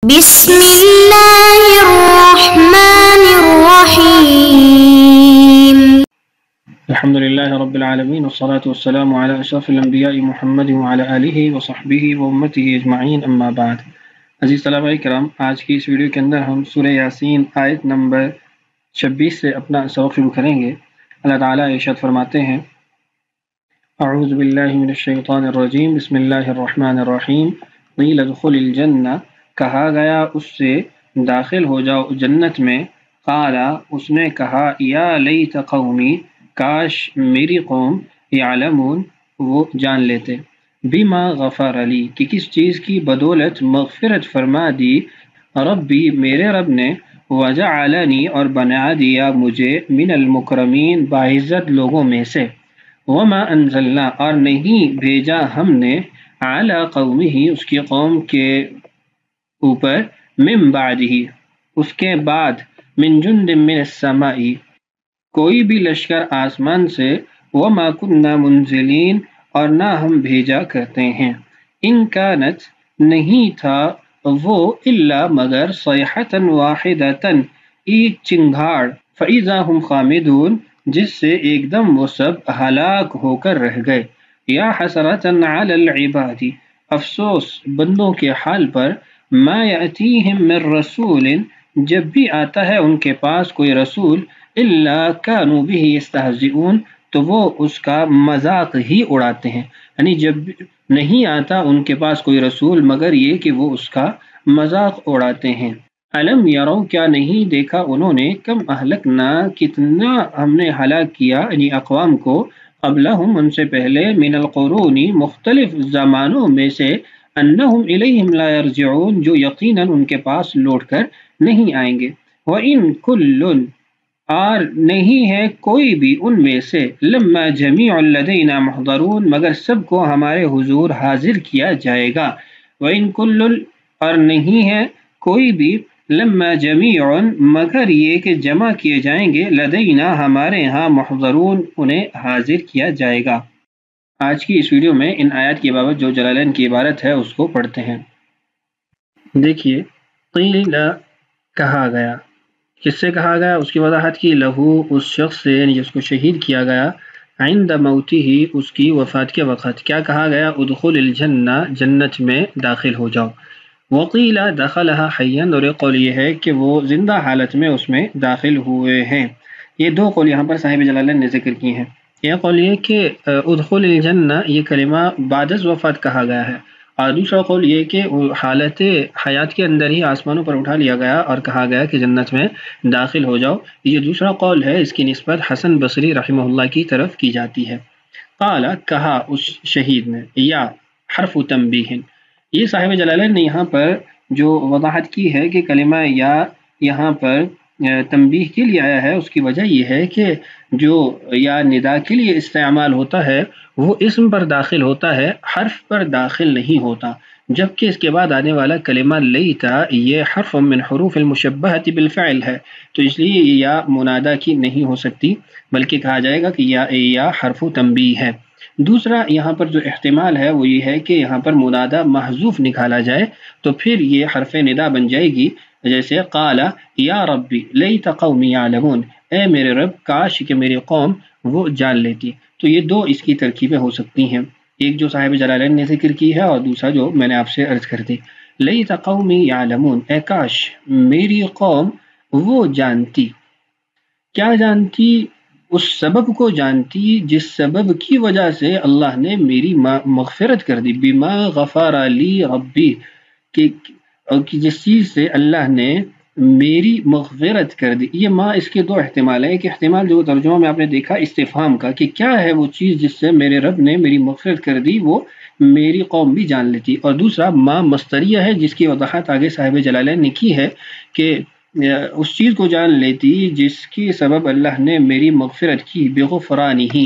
بسم اللہ الرحمن الرحیم الحمد للہ رب العالمین والصلاة والسلام علی اشرف الانبیاء محمد وعلی آلہ وصحبہ وامتہ اجمعین اما بعد۔ عزیز طلبہ کرام، آج کی اس ویڈیو کے اندر ہم سورہ یاسین آیت نمبر 26 سے اپنا سبق شروع کریں گے۔ اللہ تعالیٰ ارشاد فرماتے ہیں: اعوذ باللہ من الشیطان الرجیم، بسم اللہ الرحمن الرحیم۔ قیل ادخل الجنہ، کہا گیا اس سے داخل ہو جاؤ جنت میں۔ قال، اس نے کہا، یا لیت قومی، کاش میری قوم، یعلمون، وہ جان لیتے، بما غفر علی، کہ کس چیز کی بدولت مغفرت فرما دی، ربی، میرے رب نے، وجعلنی، اور بنا دیا مجھے، من المکرمین، باعزت لوگوں میں سے، وما انزلنا، اور نہیں بھیجا ہم نے، علی قومہ، اس کی قوم کے اوپر، من بعدہ، اس کے بعد، من جند من السماء، کوئی بھی لشکر آسمان سے، وما کننا منزلین، اور نہ ہم بھیجا کرتے ہیں، ان کانت، نہیں تھا وہ، الا مگر، صیحۃ واحدۃ، ایک چنگھاڑ، فاذا ہم خامدون، جس سے ایک دم وہ سب ہلاک ہو کر رہ گئے، یا حسرۃ علی العباد، افسوس بندوں کے حال پر، ما یأتیہم من رسول، جب بھی آتا ہے ان کے پاس کوئی رسول، الا کانوا بہ یستہزئون، تو وہ اس کا مذاق ہی اڑاتے ہیں، یعنی جب نہیں آتا ان کے پاس کوئی رسول مگر یہ کہ وہ اس کا مذاق اڑاتے ہیں۔ الم یروا، کیا نہیں دیکھا انہوں نے، کم اہلکنا، کتنا ہم نے ہلاک کیا، یعنی اقوام کو، قبلہم، ان سے پہلے، من القرون، مختلف زمانوں میں سے، انہم الیہم لا یرجعون، جو یقیناً ان کے پاس لوٹ کر نہیں آئیں گے، وَإِن كُلٌّ، اور نہیں ہے کوئی بھی ان میں سے، لما جمیع لدینا محضرون، مگر سب کو ہمارے حضور حاضر کیا جائے گا، وَإِن كُلٌّ، اور نہیں ہے کوئی بھی، لما جمیع، مگر یہ کہ جمع کیے جائیں گے، لدینا، ہمارے ہاں، محضرون، انہیں حاضر کیا جائے گا۔ آج کی اس ویڈیو میں ان آیات کی بابت جو جلالین کی عبارت ہے اس کو پڑھتے ہیں۔ دیکھیے، قیل، کہا گیا، کس سے کہا گیا، اس کی وضاحت کی، لہو، اس شخص سے، یعنی جس کو شہید کیا گیا، عند موتہ، اس کی وفات کے وقت، کیا کہا گیا، ادخل الجنہ، جنت میں داخل ہو جاؤ، وقیل دخلها حیا، اور ایک قول یہ ہے کہ وہ زندہ حالت میں اس میں داخل ہوئے ہیں۔ یہ دو قول یہاں پر صاحب جلالین نے ذکر کی ہیں۔ یہ قول یہ کہ ادخل الجنہ، یہ کلمہ بعد از وفات کہا گیا ہے، اور دوسرا قول یہ کہ حالت حیات کے اندر ہی آسمانوں پر اٹھا لیا گیا اور کہا گیا کہ جنت میں داخل ہو جاؤ۔ یہ دوسرا قول ہے، اس کی نسبت حسن بصری رحمہ اللہ کی طرف کی جاتی ہے۔ قال، کہا اس شہید نے، یا حرف تنبیہ، یہ صاحب جلالین نے یہاں پر جو وضاحت کی ہے کہ کلمہ یا یہاں پر تنبیہ کے لیے آیا ہے، اس کی وجہ یہ ہے کہ جو یا ندا کے لیے استعمال ہوتا ہے وہ اسم پر داخل ہوتا ہے، حرف پر داخل نہیں ہوتا، جبکہ اس کے بعد آنے والا کلمہ لیتا، یہ حرف من حروف المشبہۃ بالفعل ہے، تو اس لیے یہ یا منادا کی نہیں ہو سکتی، بلکہ کہا جائے گا کہ یا حرف تنبیہ ہے۔ دوسرا یہاں پر جو احتمال ہے وہ یہ ہے کہ یہاں پر منادا محذوف نکالا جائے تو پھر یہ حرف ندا بن جائے گی، جیسے قال یا ربی لیت قومی یعلمون، اے میرے رب، کاش کہ میری قوم وہ جان لیتی۔ تو یہ دو اس کی ترکیبیں ہو سکتی ہیں، ایک جو صاحب جلالین نے ذکر کی ہے اور دوسرا جو میں نے آپ سے عرض کر دی، لیت قومی یعلمون، اے کاش میری قوم وہ جانتی، کیا جانتی، اس سبب کو جانتی جس سبب کی وجہ سے اللہ نے میری مغفرت کر دی، بما غفر لی ربی، کہ جس چیز سے اللہ نے میری مغفرت کر دی۔ یہ ماں، اس کے دو احتمال ہیں، ایک احتمال جو ترجمہ میں آپ نے دیکھا استفہام کا، کہ کیا ہے وہ چیز جس سے میرے رب نے میری مغفرت کر دی، وہ میری قوم بھی جان لیتی، اور دوسرا ماں مصدریہ ہے جس کی وضاحت آگے صاحب جلالین نے کی ہے کہ اس چیز کو جان لیتی جس کی سبب اللہ نے میری مغفرت کی، بغفرانہ،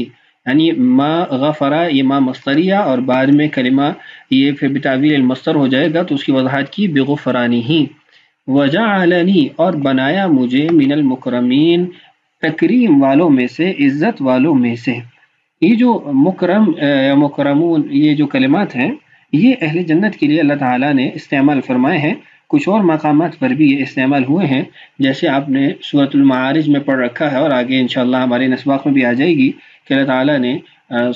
یعنی ما غفرہ، یہ ما مصدریہ، اور بعد میں کلمہ یہ پھر بتاویل المصدر ہو جائے گا، تو اس کی وضاحت کی بغفرانہ، وجعلنی، اور بنایا مجھے، من المکرمین، تکریم والوں میں سے، عزت والوں میں سے۔ یہ جو مکرم یا مکرمون، یہ جو کلمات ہیں یہ اہل جنت کے لیے اللہ تعالیٰ نے استعمال فرمائے ہیں۔ کچھ اور مقامات پر بھی یہ استعمال ہوئے ہیں، جیسے آپ نے سورۃ المعارج میں پڑھ رکھا ہے اور آگے انشاءاللہ ہمارے نسباق میں بھی آ جائے گی کہ اللہ تعالیٰ نے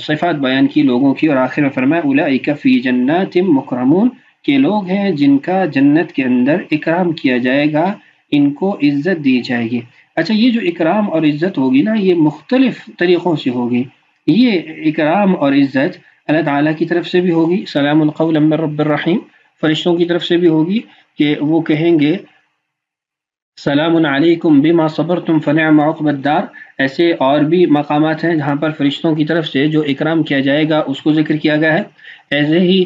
صفات بیان کی لوگوں کی، اور آخر میں فرمایا اولئک فی جنات مکرمون، کہ لوگ ہیں جن کا جنت کے اندر اکرام کیا جائے گا، ان کو عزت دی جائے گی۔ اچھا، یہ جو اکرام اور عزت ہوگی نا، یہ مختلف طریقوں سے ہوگی۔ یہ اکرام اور عزت اللہ تعالیٰ کی طرف سے بھی ہوگی، سلام قولا من رب الرحیم، فرشتوں کی طرف سے بھی ہوگی کہ وہ کہیں گے سلام علیکم بما صبرتم فنعم عقبى الدار۔ ایسے اور بھی مقامات ہیں جہاں پر فرشتوں کی طرف سے جو اکرام کیا جائے گا اس کو ذکر کیا گیا ہے۔ ایسے ہی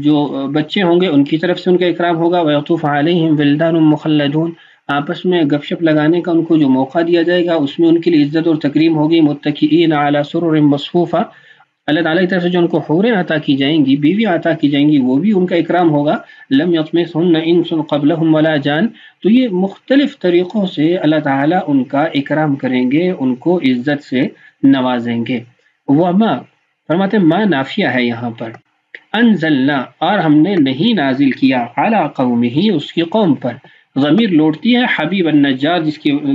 جو بچے ہوں گے ان کی طرف سے ان کا اکرام ہوگا، وَيَطُوفُ عَلَيْهِمْ وِلْدَانٌ مُخَلَّدُونَ، آپس میں گپ شپ لگانے کا ان کو جو موقع دیا جائے گا اس میں ان کے لیے عزت اور تکریم ہوگی، متکئین علی سرر مصفوفہ، اللہ تعالیٰ کی طرف سے جو ان کو حوریں عطا کی جائیں گی، بیوی عطا کی جائیں گی، وہ بھی ان کا اکرام ہوگا، لم یطمثہن انس قبلہم ولا جان۔ تو یہ مختلف طریقوں سے اللہ تعالیٰ ان کا اکرام کریں گے، ان کو عزت سے نوازیں گے۔ وما فرماتے ما نافیہ ہے یہاں پر، انزلنا اور ہم نے نہیں نازل کیا، علی قومہ اس کی قوم پر، ضمیر لوٹتی ہے حبیب النجار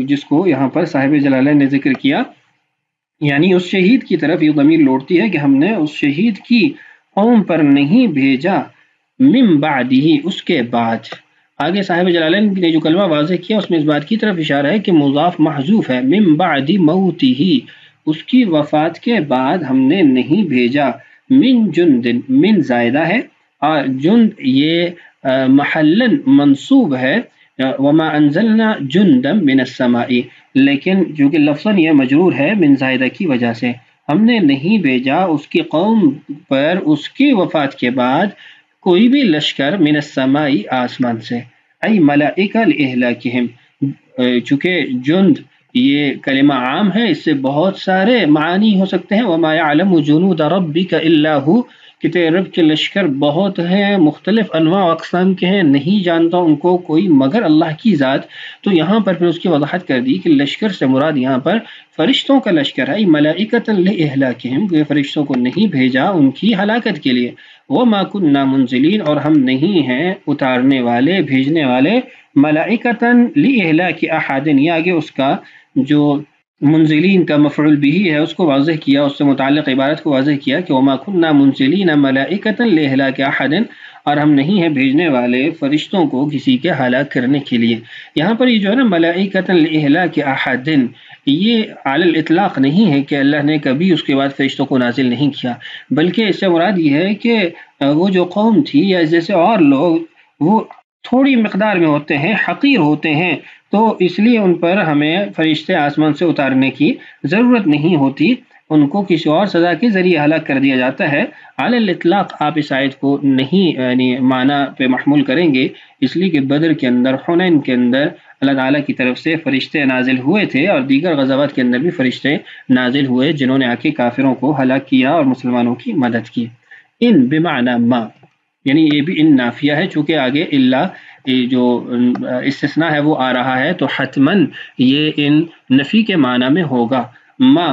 جس کو یہاں پر صاحب جلالین نے ذکر کیا، یعنی اس شہید کی طرف یہ ضمیر لوٹتی ہے کہ ہم نے اس شہید کی قوم پر نہیں بھیجا، من بعدہ اس کے بعد۔ آگے صاحب جلالین نے جو کلمہ واضح کیا اس میں اس بات کی طرف اشارہ ہے کہ مضاف محذوف ہے، من بعد موتہ، اس کی وفات کے بعد ہم نے نہیں بھیجا، من جند، من زائدہ ہے اور جند یہ محلن منصوب ہے، وما انزلنا جندا من السماء، لیکن جو کہ لفظاً یہ مجرور ہے من زائدہ کی وجہ سے، ہم نے نہیں بھیجا اس کی قوم پر اس کی وفات کے بعد کوئی بھی لشکر من السماء آسمان سے، ای ملائکہ لاہلاکہم، چونکہ جند یہ کلمہ عام ہے، اس سے بہت سارے معانی ہو سکتے ہیں، وما یعلم جنود ربک الا ہو، کہ تیرے رب کے لشکر بہت ہیں، مختلف انواع و اقسام کے ہیں، نہیں جانتا ان کو کوئی مگر اللہ کی ذات۔ تو یہاں پر پھر اس کی وضاحت کر دی کہ لشکر سے مراد یہاں پر فرشتوں کا لشکر ہے، ملائکۃ لاہلاکہم، کہ فرشتوں کو نہیں بھیجا ان کی ہلاکت کے لیے، وما کننا منزلین، اور ہم نہیں ہیں اتارنے والے، بھیجنے والے، ملائکۃ لاہلاک احد، یہ آگے اس کا جو منزلین کا مفعول بھی ہے اس کو واضح کیا، اس سے متعلق عبارت کو واضح کیا کہ وما کننا منزلین ملائکۃ لاہلاک احد، اور ہم نہیں ہیں بھیجنے والے فرشتوں کو کسی کے ہلاک کرنے کے لیے۔ یہاں پر یہ جو ہے نا ملائکۃ لاہلاک احد، یہ علی الاطلاق نہیں ہے کہ اللہ نے کبھی اس کے بعد فرشتوں کو نازل نہیں کیا، بلکہ اس سے مراد یہ ہے کہ وہ جو قوم تھی یا جیسے اور لوگ وہ تھوڑی مقدار میں ہوتے ہیں، حقیر ہوتے ہیں، تو اس لیے ان پر ہمیں فرشتے آسمان سے اتارنے کی ضرورت نہیں ہوتی، ان کو کسی اور سزا کے ذریعے ہلاک کر دیا جاتا ہے۔ علی الاطلاق آپ اس آیت کو نہیں یعنی معنی پہ محمول کریں گے، اس لیے کہ بدر کے اندر، حنین کے اندر اللہ تعالیٰ کی طرف سے فرشتے نازل ہوئے تھے، اور دیگر غزوات کے اندر بھی فرشتے نازل ہوئے جنہوں نے آ کے کافروں کو ہلاک کیا اور مسلمانوں کی مدد کی۔ ان بمعنی ما، یعنی یہ بھی ان نافیہ ہے، چونکہ آگے اللہ جو استثناء ہے وہ آ رہا ہے تو حتماً یہ ان نفی کے معنی میں ہوگا۔ ما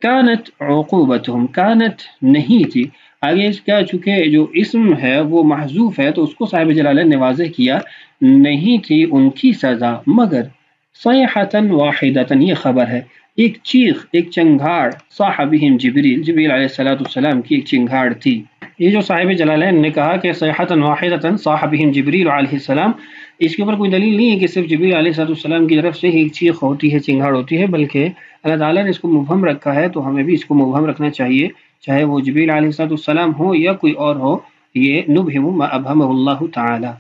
کانت عقوبتہم، کانت نہیں تھی، آگے اس کا چونکہ جو اسم ہے وہ محذوف ہے تو اس کو صاحب جلالین نے واضح کیا، نہیں تھی ان کی سزا مگر صیحۃ واحدۃ، یہ خبر ہے، ایک چیخ، ایک چنگھاڑ، صاح بہم جبریل، جبریل علیہ السلام کی ایک چنگھاڑ تھی۔ یہ جو صاحب جلالین نے کہا کہ صیحۃ واحدۃ صاح بہم جبریل علیہ السلام، اس کے اوپر کوئی دلیل نہیں ہے کہ صرف جبریل علیہ السلام کی طرف سے ہی ایک چیخ ہوتی ہے، چنگھاڑ ہوتی ہے، بلکہ اللہ تعالیٰ نے اس کو مبہم رکھا ہے، تو ہمیں بھی اس کو مبہم رکھنا چاہیے، چاہے وہ جبریل علیہ السلام ہو یا کوئی اور ہو، یہ نبہم ما ابہمہ اللہ تعالیٰ۔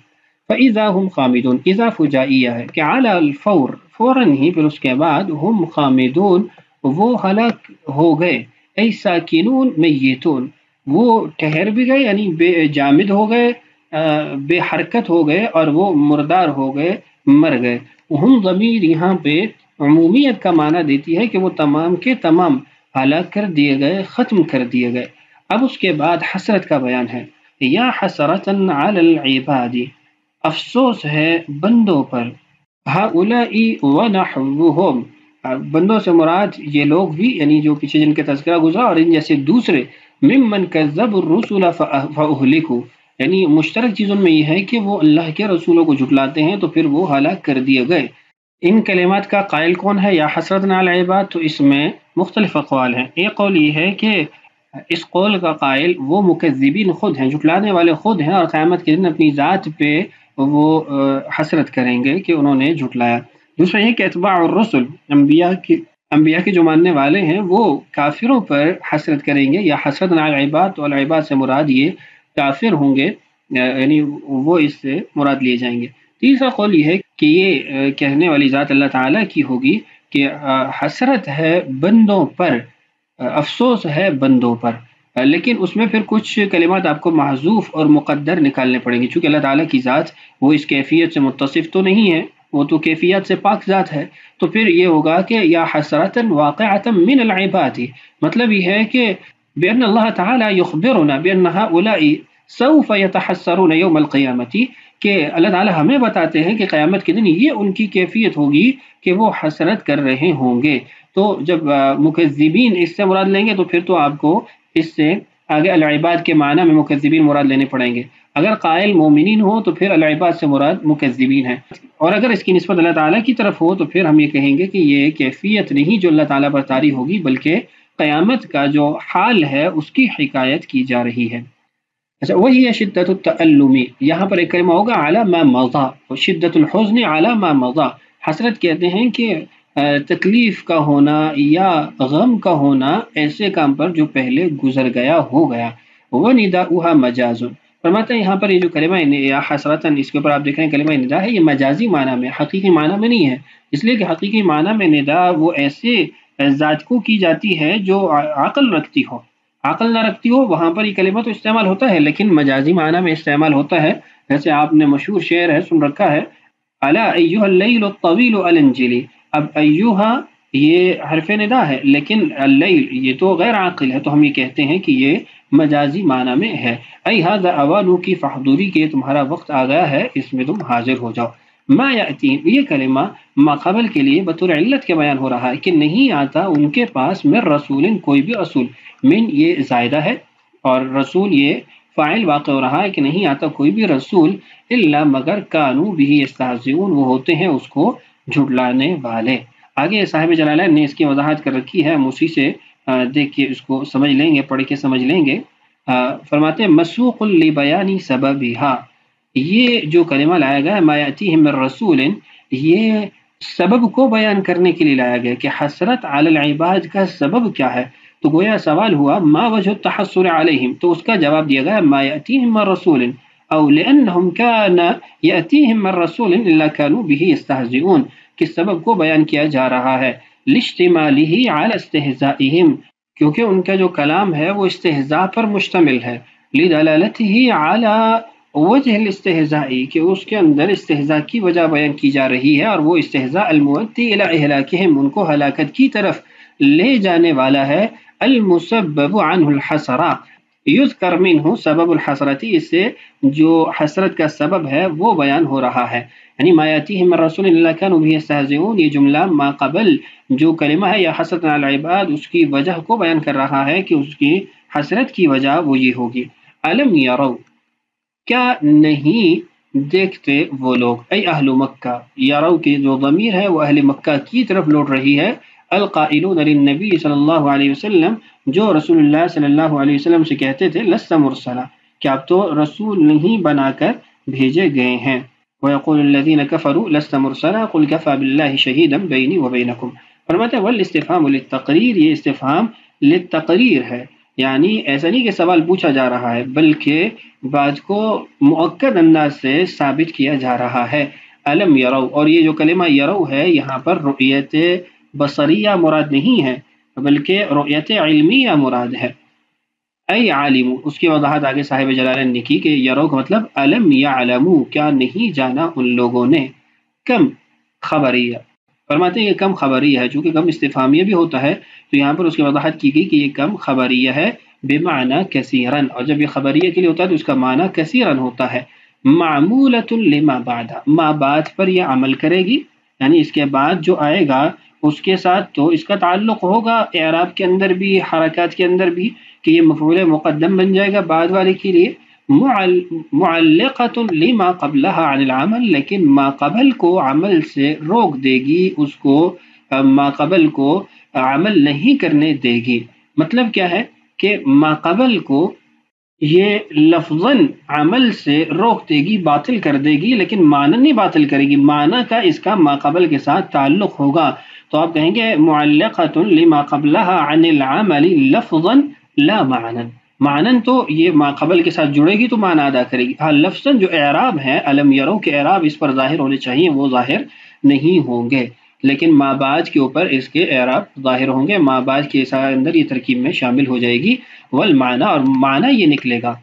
فَإِذَا هُمْ خَامِدُونَ، اذا فجائیہ ہے کہ علی الفور، فوراً ہی پھر اس کے بعد، ہم خامدون، وہ ہلاک ہو گئے، ای ساکنون میتون، وہ ٹھہر بھی گئے یعنی بے جامد ہو گئے، بے حرکت ہو گئے، اور وہ مردار ہو گئے، مر گئے۔ ہم ضمیر یہاں پہ عمومیت کا معنی دیتی ہے کہ وہ تمام کے تمام ہلاک کر دیے گئے، ختم کر دیے گئے۔ اب اس کے بعد حسرت کا بیان ہے، یا حسرتاً علی العباد، افسوس ہے بندوں پر، ہؤلاء ونحوهم، بندوں سے مراد یہ لوگ بھی، یعنی جو پیچھے جن کے تذکرہ گزرا اور ان جیسے دوسرے، ممن کذبوا الرسل فاہلکوا، یعنی مشترک چیز ان میں یہ ہے کہ وہ اللہ کے رسولوں کو جھٹلاتے ہیں تو پھر وہ ہلاک کر دیے گئے۔ ان کلمات کا قائل کون ہے؟ یا حسرت علی العباد، تو اس میں مختلف اقوال ہیں۔ ایک قول یہ ہے کہ اس قول کا قائل وہ مکذبین خود ہیں، جھٹلانے والے خود ہیں، اور قیامت کے دن اپنی ذات پہ وہ حسرت کریں گے کہ انہوں نے جھٹلایا۔ دوسرا یہ کہ اتباع الرسل، انبیاء کے جو ماننے والے ہیں وہ کافروں پر حسرت کریں گے، یا حسرت علی العباد، تو العباد سے مراد یہ کافر ہوں گے، یعنی وہ اس سے مراد لیے جائیں گے۔ تیسرا قول یہ ہے کہ یہ کہنے والی ذات اللہ تعالیٰ کی ہوگی کہ حسرت ہے بندوں پر، افسوس ہے بندوں پر، لیکن اس میں پھر کچھ کلمات آپ کو محذوف اور مقدر نکالنے پڑیں گے، چونکہ اللہ تعالیٰ کی ذات وہ اس کیفیت سے متصف تو نہیں ہے، وہ تو کیفیت سے پاک ذات ہے، تو پھر یہ ہوگا کہ یا حسرتا واقعتا من العباد، مطلب یہ ہے کہ بأن اللہ تعالیٰ یخبرنا بأن هؤلاء سوف يتحسرون یوم القیامت، کہ اللہ تعالیٰ ہمیں بتاتے ہیں کہ قیامت کے دن یہ ان کی کیفیت ہوگی کہ وہ حسرت کر رہے ہوں گے۔ تو جب مکذبین اس سے مراد لیں گے تو پھر تو آپ کو اس سے آگے العباد کے معنی میں مکذبین مراد لینے پڑیں گے۔ اگر قائل مومنین ہو تو پھر العباد سے مراد مکذبین ہیں، اور اگر اس کی نسبت اللہ تعالیٰ کی طرف ہو تو پھر ہم یہ کہیں گے کہ یہ کیفیت نہیں جو اللہ تعالیٰ پر طاری ہوگی، بلکہ قیامت کا جو حال ہے اس کی حکایت کی جا رہی ہے۔ اچھا، وہی ہے شدت التألم، یہاں پر ایک کلمہ ہوگا علی ما مضی، شدت الحزن علی ما مضی، حسرت کہتے ہیں کہ تکلیف کا ہونا یا غم کا ہونا ایسے کام پر جو پہلے گزر گیا ہو گیا۔ ونداؤها مجاز، فرماتے ہیں یہاں پر یہ جو کلمہ یا حسرتاً، اس کے اوپر آپ دیکھ رہے ہیں کلمہ ندا ہے، یہ مجازی معنی میں، حقیقی معنی میں نہیں ہے، اس لیے کہ حقیقی معنی میں ندا وہ ایسے ذات کو کی جاتی ہے جو عقل رکھتی ہو، عقل نہ رکھتی ہو وہاں پر یہ کلمہ تو استعمال ہوتا ہے، لیکن مجازی معنی میں استعمال ہوتا ہے۔ جیسے آپ نے مشہور شعر ہے سن رکھا ہے، الا ایھا اللیل الطویل الانجلی، اب ایھا یہ حرف ندا ہے، لیکن اللیل یہ تو غیر عاقل ہے، تو ہم یہ کہتے ہیں کہ یہ مجازی معنی میں ہے، ای ھذا اوانو کی فحضوری، کے تمہارا وقت آ گیا ہے، اس میں تم حاضر ہو جاؤ۔ ما یأتی، یہ کلمہ ما قبل کے لیے بطور علت کے بیان ہو رہا ہے کہ نہیں آتا ان کے پاس من رسول، کوئی بھی رسول، من یہ زائدہ ہے اور رسول یہ فاعل واقع ہو رہا ہے کہ نہیں آتا کوئی بھی رسول، الا مگر کانوا بہ یستہزئون، وہ ہوتے ہیں اس کو جھٹلانے والے۔ آگے صاحب جلالین نے اس کی وضاحت کر رکھی ہے، ہم اسی سے دیکھ کے اس کو سمجھ لیں گے، پڑھ کے سمجھ لیں گے۔ فرماتے ہیں مسوق لبیان سببھا، یہ جو کلمہ لایا گیا ہے ما یأتیہم من رسول، یہ سبب کو بیان کرنے کے لیے لایا گیا کہ حسرت علی العباد کا سبب کیا ہے، تو گویا سوال ہوا ما وجہ التحسر علیہم، تو اس کا جواب دیا گیا ما یأتیہم من رسول او لأنہم کان یأتیہم من رسول الا کانوا بہ یستہزئون، کس سبب کو بیان کیا جا رہا ہے، لاشتمالہ علی استہزائہم، کیونکہ ان کا جو کلام ہے وہ استہزاء پر مشتمل ہے، لدلالتہ علی وجہ الاستہزاء، کہ اس کے اندر استہزاء کی وجہ بیان کی جا رہی ہے، اور وہ استہزاء المؤدی الی اہلاکہم، ان کو ہلاکت کی طرف لے جانے والا ہے، المسبب عنہ الحسرہ، یذکر منہ سبب الحسرتی، اس سے جو حسرت کا سبب ہے وہ بیان ہو رہا ہے، یعنی ما یاتیہم من رسول الا کانوا بہ یستہزئون، یہ جملہ ما قبل جو کلمہ ہے یا حسرت علی العباد، اس کی وجہ کو بیان کر رہا ہے کہ اس کی حسرت کی وجہ وہ یہ ہوگی۔ الم یروا، کیا نہیں دیکھتے وہ لوگ، اے اہل مکہ، یروا کی جو ضمیر ہے وہ اہل مکہ کی طرف لوٹ رہی ہے، القائلون للنبی صلی اللہ علیہ وسلم، جو رسول اللہ صلی اللہ علیہ وسلم سے کہتے تھے لست مرسلا، کہ آپ تو رسول نہیں بنا کر بھیجے گئے ہیں، ويقول الذين كفروا لست مرسلا قل كفى بالله شهيدا بيني وبينكم، فرماتے ہیں والاستفهام للتقریر، یہ استفہام للتقریر ہے، یعنی ایسا نہیں کہ سوال پوچھا جا رہا ہے بلکہ بات کو مؤکد انداز سے ثابت کیا جا رہا ہے۔ الم یروا، اور یہ جو کلمہ یروا ہے یہاں پر رؤیت بصریہ مراد نہیں ہے بلکہ رؤیت علمیہ مراد ہے، اے عالم، اس کی وضاحت آگے صاحب جلالین نے کی کہ یروا کا مطلب الم یعلموا، کیا نہیں جانا ان لوگوں نے، کم خبریہ، فرماتے ہیں یہ کم خبریہ ہے، چونکہ کم استفہامیہ بھی ہوتا ہے تو یہاں پر اس کی وضاحت کی گئی کہ یہ کم خبریہ ہے بمعنی کثیرن، اور جب یہ خبریہ کے لیے ہوتا ہے تو اس کا معنی کثیرن ہوتا ہے، معمولۃ لما بعد، ما بعد پر یہ عمل کرے گی، یعنی اس کے بعد جو آئے گا اس کے ساتھ تو اس کا تعلق ہوگا اعراب کے اندر بھی، حرکات کے اندر بھی، کہ یہ مفعول مقدم بن جائے گا بعد والے کے لیے، معلقۃ لما قبلها عن العمل، لیکن ما قبل کو عمل سے روک دے گی، اس کو ما قبل کو عمل نہیں کرنے دے گی۔ مطلب کیا ہے کہ ما قبل کو یہ لفظاً عمل سے روک دے گی، باطل کر دے گی، لیکن معنی نہیں باطل کرے گی، معنی کا اس کا ما قبل کے ساتھ تعلق ہوگا۔ تو آپ کہیں گے معلقۃ لما قبلها عن العمل لفظا لا معنى، معنن تو یہ ما قبل کے ساتھ جڑے گی تو معنی ادا کرے گی، ہاں لفظاً جو اعراب ہے علم یرو کے اعراب اس پر ظاہر ہونے چاہیے، وہ ظاہر نہیں ہوں گے، لیکن ما بعد کے اوپر اس کے اعراب ظاہر ہوں گے، ما بعد کے اندر یہ ترکیب میں شامل ہو جائے گی، والمعنی اور معنی یہ نکلے گا،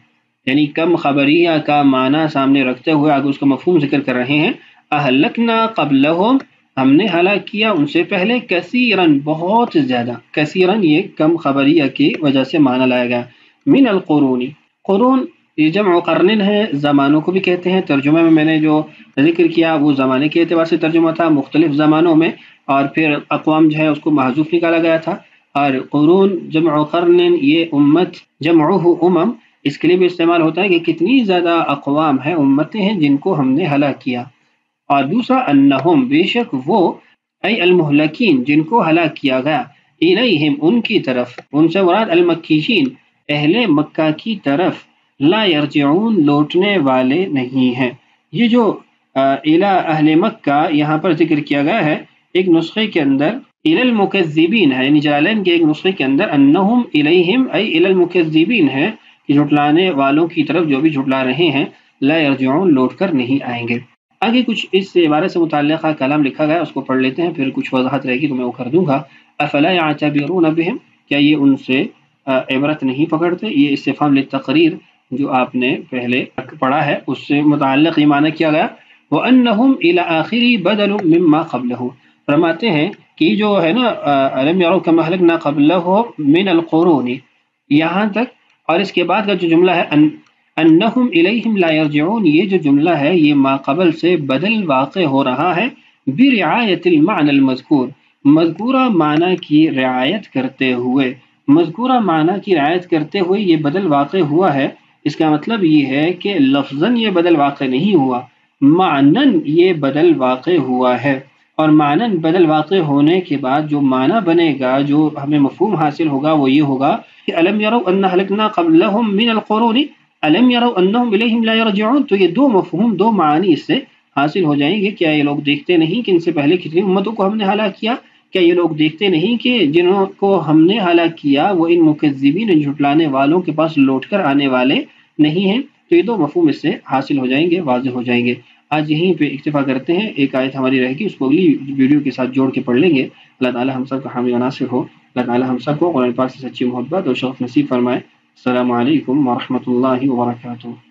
یعنی کم خبریہ کا معنی سامنے رکھتے ہوئے آگے اس کا مفہوم ذکر کر رہے ہیں۔ اہلکنا قبلہم، ہم نے ہلاک کیا ان سے پہلے، کثیرن بہت زیادہ، کثیرن یہ کم خبریہ کی وجہ سے معنی لایا گیا۔ من القرون، قرون یہ جمع قرن ہے، زمانوں کو بھی کہتے ہیں، ترجمہ میں نے جو ذکر کیا وہ زمانے کے اعتبار سے ترجمہ تھا، مختلف زمانوں میں، اور پھر اقوام جو ہے اس کو محذوف نکالا گیا تھا، اور قرون جمع قرن یہ امت جمعہ امم، اس کے لیے بھی استعمال ہوتا ہے کہ کتنی زیادہ اقوام ہیں، امتیں ہیں جن کو ہم نے ہلاک کیا۔ اور دوسرا انہم، بے شک وہ، ای المہلکین جن کو ہلاک کیا گیا، الیہم ان کی طرف، ان سے مراد المکیین اہل مکہ کی طرف، لا یرجعون لوٹنے والے نہیں ہیں۔ یہ جو الی اہل مکہ یہاں پر ذکر کیا گیا ہے، ایک نسخے کے اندر الی المکذبین ہے، یعنی جلالین کے ایک نسخے کے اندر انہم الیہم ای الی المکذبین ہے، کہ جھٹلانے والوں کی طرف جو بھی جھٹلا رہے ہیں، لا یرجعون لوٹ کر نہیں آئیں گے۔ آگے کچھ اس عبارت سے متعلقہ کلام لکھا گیا، اس کو پڑھ لیتے ہیں، پھر کچھ وضاحت رہے گی تو میں وہ کر دوں گا۔ افلا یعتبرون بہم، کیا یہ ان سے عبرت نہیں پکڑتے؟ یہ استفہام للتقریر جو آپ نے پہلے پڑھا ہے اس سے متعلق یہ معنی کیا گیا، وَأَنَّهُمْ إِلَى آخِرِ بَدَلٌ مِّمَّا قَبْلَهُ، فرماتے ہیں کہ جو ہے نا أَلَمْ يَرَوْا كَمَا أَهْلَكْنَا قَبْلَهُمْ مِنَ الْقُرُونِ، یہاں تک، اور اس کے بعد کا جو جملہ ہے انہم الیہم لا یرجعون، یہ جو جملہ ہے یہ ما قبل سے بدل واقع ہو رہا ہے، برعایت المعنی المذکور، مذکورہ معنی کی رعایت کرتے ہوئے، مذکورہ معنی کی رعایت کرتے ہوئے یہ بدل واقع ہوا ہے۔ اس کا مطلب یہ ہے کہ لفظاً یہ بدل واقع نہیں ہوا، معنن یہ بدل واقع ہوا ہے، اور معنن بدل واقع ہونے کے بعد جو معنی بنے گا، جو ہمیں مفہوم حاصل ہوگا، وہ یہ ہوگا کہ الم یروا ان اہلکنا قبلہم من القرون الم یروا انہم الیہم لا یرجعون، تو یہ دو مفہوم، دو معنی اس سے حاصل ہو جائیں گے۔ کیا یہ لوگ دیکھتے نہیں کہ ان سے پہلے کتنی امتوں کو ہم نے ہلاک کیا؟ کیا یہ لوگ دیکھتے نہیں کہ جنہوں کو ہم نے ہلاک کیا وہ ان مکذبین، جھٹلانے والوں کے پاس لوٹ کر آنے والے نہیں ہیں؟ تو یہ دو مفہوم اس سے حاصل ہو جائیں گے، واضح ہو جائیں گے۔ آج یہیں پہ اکتفا کرتے ہیں، ایک آیت ہماری رہے گی، اس کو اگلی ویڈیو کے ساتھ جوڑ کے پڑھ لیں گے۔ اللہ تعالی ہم سب کا حامی و ناصر ہو، اللہ تعالی ہم سب کو قرآن پاک سے سچی محبت اور شوق نصیب فرمائے۔ السلام علیکم ورحمۃ اللہ وبرکاتہ۔